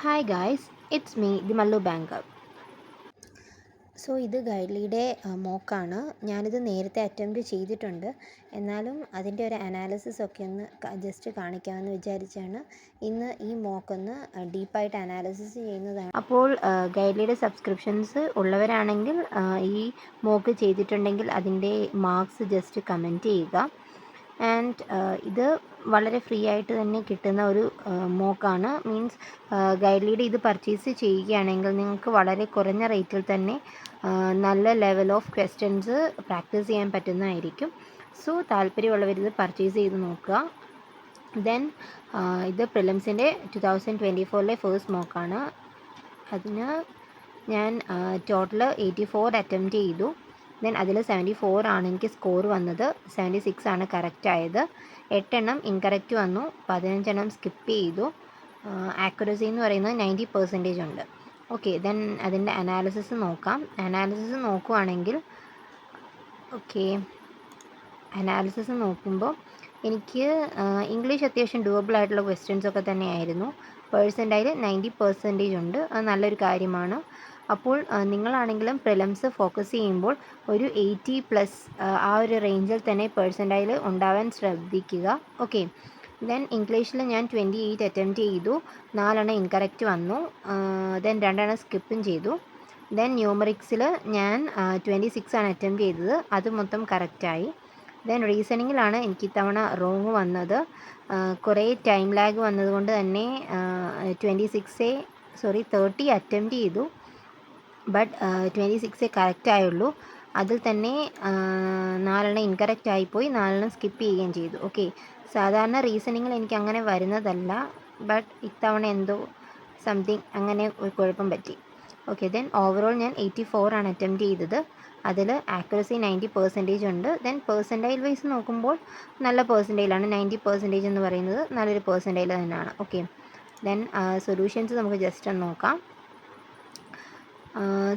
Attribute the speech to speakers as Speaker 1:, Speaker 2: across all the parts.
Speaker 1: Hi guys, it's me, the Mallu Banker. ഇത് ഗൈഡ്ലിയുടെ മോക്കാണ്. ഞാനിത് നേരത്തെ അറ്റംപ്റ്റ് ചെയ്തിട്ടുണ്ട്. എന്നാലും അതിൻ്റെ ഒരു അനാലിസിസ് ഒക്കെ ഒന്ന് ജസ്റ്റ് കാണിക്കാമെന്ന് വിചാരിച്ചാണ് ഇന്ന് ഈ മോക്കൊന്ന് ഡീപ്പായിട്ട് അനാലിസിസ് ചെയ്യുന്നതാണ്. അപ്പോൾ ഗൈഡ്ലിയുടെ സബ്സ്ക്രിപ്ഷൻസ് ഉള്ളവരാണെങ്കിൽ ഈ മോക്ക് ചെയ്തിട്ടുണ്ടെങ്കിൽ അതിൻ്റെ മാർക്സ് ജസ്റ്റ് കമൻറ്റ് ചെയ്യുക. ആൻഡ് ഇത് വളരെ ഫ്രീ ആയിട്ട് തന്നെ കിട്ടുന്ന ഒരു മോക്കാണ്. മീൻസ് ഗൈഡ്ലിയുടെ ഇത് പർച്ചേസ് ചെയ്യുകയാണെങ്കിൽ നിങ്ങൾക്ക് വളരെ കുറഞ്ഞ റേറ്റിൽ തന്നെ നല്ല ലെവൽ ഓഫ് ക്വസ്റ്റ്യൻസ് പ്രാക്ടീസ് ചെയ്യാൻ പറ്റുന്നതായിരിക്കും. താല്പര്യമുള്ളവർ ഇത് പർച്ചേസ് ചെയ്ത് നോക്കുക. ദെൻ ഇത് പ്രിലിംസിൻ്റെ 2024 ഫസ്റ്റ് മോക്കാണ്. അതിന് ഞാൻ ടോട്ടൽ 84 അറ്റംപ്റ്റ് ചെയ്തു. ദെൻ അതിൽ 74 ആണ് എനിക്ക് സ്കോർ വന്നത്. 76 ആണ് കറക്റ്റ് ആയത്. 8 എണ്ണം ഇൻകറക്റ്റ് വന്നു, 15 എണ്ണം സ്കിപ്പ് ചെയ്തു. ആക്യുറസി എന്ന് പറയുന്നത് 90% ഉണ്ട്. ഓക്കെ, ദെൻ അതിൻ്റെ അനാലിസിസ് നോക്കാം. അനാലിസിസ് നോക്കുവാണെങ്കിൽ അനാലിസിസ് നോക്കുമ്പോൾ എനിക്ക് ഇംഗ്ലീഷ് അത്യാവശ്യം ഡ്യൂവബിൾ ആയിട്ടുള്ള ക്വസ്റ്റ്യൻസ് ഒക്കെ തന്നെയായിരുന്നു. പേഴ്സൻറ്റൈൽ 90% ഉണ്ട്. അത് നല്ലൊരു കാര്യമാണ്. അപ്പോൾ നിങ്ങളാണെങ്കിലും പ്രിലിംസ് ഫോക്കസ് ചെയ്യുമ്പോൾ ഒരു 80+ ആ ഒരു റേഞ്ചിൽ തന്നെ പേഴ്സൻറ്റൈൽ ഉണ്ടാവാൻ ശ്രദ്ധിക്കുക. ഓക്കെ, ദെൻ ഇംഗ്ലീഷിൽ ഞാൻ 28 അറ്റംപ്റ്റ് ചെയ്തു. 4 എണ്ണം ഇൻകറക്റ്റ് വന്നു. ദെൻ 2 എണ്ണം സ്കിപ്പും ചെയ്തു. ദെൻ ന്യൂമറിക്സിൽ ഞാൻ 26 ആണ് അറ്റംപ്റ്റ് ചെയ്തത്. അത് മൊത്തം കറക്റ്റായി. ദെൻ റീസണിങ്ങിലാണ് എനിക്ക് ഇത്തവണ റോങ് വന്നത്. കുറേ ടൈം ലാഗ് വന്നതുകൊണ്ട് തന്നെ 30 അറ്റംപ്റ്റ് ചെയ്തു. ബട്ട് 26 കറക്റ്റ് ആയുള്ളൂ. അതിൽ തന്നെ 4 എണ്ണം ഇൻകറക്റ്റ് ആയിപ്പോയി, 4 എണ്ണം സ്കിപ്പ് ചെയ്യുകയും ചെയ്തു. ഓക്കെ, സാധാരണ റീസണിങ്ങിൽ എനിക്ക് അങ്ങനെ വരുന്നതല്ല. ബട്ട് ഇത്തവണ എന്തോ സംതിങ് അങ്ങനെ ഒരു കുഴപ്പം പറ്റി. ഓക്കെ, ദെൻ ഓവറോൾ ഞാൻ 84 ആണ് അറ്റംപ്റ്റ് ചെയ്തത്. അതിൽ ആക്യുറസി 90% ഉണ്ട്. ദെൻ പേഴ്സൻറ്റൈൽ വൈസ് നോക്കുമ്പോൾ നല്ല പേഴ്സൻറ്റൈലാണ്. 90% എന്ന് പറയുന്നത് നല്ലൊരു പേഴ്സൻറ്റൈൽ തന്നെയാണ്. ഓക്കെ, ദെൻ സൊല്യൂഷൻസ് നമുക്ക് ജസ്റ്റ് ഒന്ന് നോക്കാം.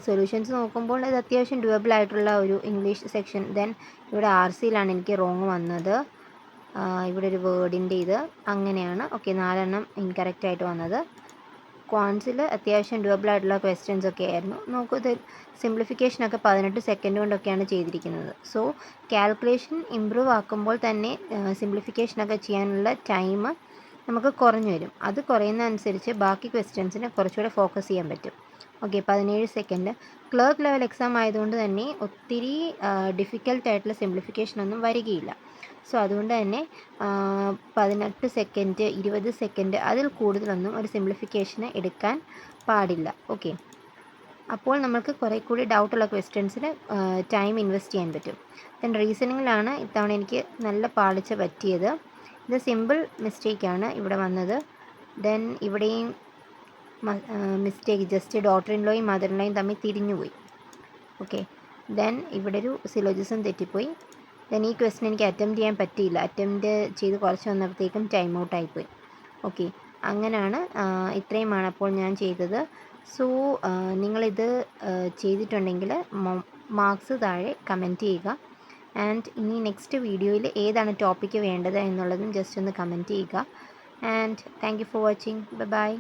Speaker 1: സൊല്യൂഷൻസ് നോക്കുമ്പോൾ ഇത് അത്യാവശ്യം ഡ്യൂവബിൾ ആയിട്ടുള്ള ഒരു ഇംഗ്ലീഷ് സെക്ഷൻ. ദെൻ ഇവിടെ RCയിലാണ് എനിക്ക് റോങ് വന്നത്. ഇവിടെ ഒരു വേർഡിൻ്റെ ഇത് അങ്ങനെയാണ്. ഓക്കെ, 4 എണ്ണം ഇൻകറക്റ്റ് ആയിട്ട് വന്നത്. ക്വാൺസിൽ അത്യാവശ്യം ഡ്യൂവബിൾ ആയിട്ടുള്ള ക്വസ്റ്റ്യൻസ് ഒക്കെ ആയിരുന്നു. നോക്കൂ, ഇത് സിംപ്ലിഫിക്കേഷനൊക്കെ 18 സെക്കൻഡ് കൊണ്ടൊക്കെയാണ് ചെയ്തിരിക്കുന്നത്. കാൽക്കുലേഷൻ ഇമ്പ്രൂവ് ആക്കുമ്പോൾ തന്നെ സിംപ്ലിഫിക്കേഷനൊക്കെ ചെയ്യാനുള്ള ടൈം നമുക്ക് കുറഞ്ഞു വരും. അത് കുറയുന്നതനുസരിച്ച് ബാക്കി ക്വസ്റ്റ്യൻസിന് കുറച്ചുകൂടെ ഫോക്കസ് ചെയ്യാൻ പറ്റും. Okay, 17 second. Clerk level exam ആയതുകൊണ്ട് തന്നെ ഒത്തിരി ഡിഫിക്കൽട്ടായിട്ടുള്ള സിംപ്ലിഫിക്കേഷനൊന്നും വരികയില്ല. അതുകൊണ്ട് തന്നെ 18 സെക്കൻഡ്, 20 സെക്കൻഡ് അതിൽ കൂടുതലൊന്നും ഒരു സിംപ്ലിഫിക്കേഷന് എടുക്കാൻ പാടില്ല. ഓക്കെ, അപ്പോൾ നമുക്ക് കുറേ കൂടി ഡൗട്ടുള്ള ക്വസ്റ്റ്യൻസിന് ടൈം ഇൻവെസ്റ്റ് ചെയ്യാൻ പറ്റും. ദെൻ റീസണിങ്ങിലാണ് ഇത്തവണ എനിക്ക് നല്ല പാളിച്ച പറ്റിയത്. ഇത് സിമ്പിൾ മിസ്റ്റേക്കാണ് ഇവിടെ വന്നത്. ദെൻ ഇവിടെയും മിസ്റ്റേക്ക്, ജസ്റ്റ് ഡോട്ടർ ഇൻ ലോയും മദർ ഇൻ ലോയും തമ്മിൽ തിരിഞ്ഞുപോയി. ഓക്കെ, ദെൻ ഇവിടെ ഒരു സിലോജിസം തെറ്റിപ്പോയി. ദെൻ ഈ ക്വസ്റ്റ്യൻ എനിക്ക് അറ്റംപ്റ്റ് ചെയ്യാൻ പറ്റിയില്ല. അറ്റംപ്റ്റ് ചെയ്ത് കുറച്ച് വന്നപ്പോഴത്തേക്കും ടൈം ഔട്ടായിപ്പോയി. ഓക്കെ, അങ്ങനെയാണ്. ഇത്രയുമാണ് അപ്പോൾ ഞാൻ ചെയ്തത്. നിങ്ങളിത് ചെയ്തിട്ടുണ്ടെങ്കിൽ മാർക്സ് താഴെ കമൻറ്റ് ചെയ്യുക. ആൻഡ് ഇനി നെക്സ്റ്റ് വീഡിയോയിൽ ഏതാണ് ടോപ്പിക്ക് വേണ്ടത് എന്നുള്ളതും ജസ്റ്റ് ഒന്ന് കമൻറ്റ് ചെയ്യുക. And thank you for watching. By.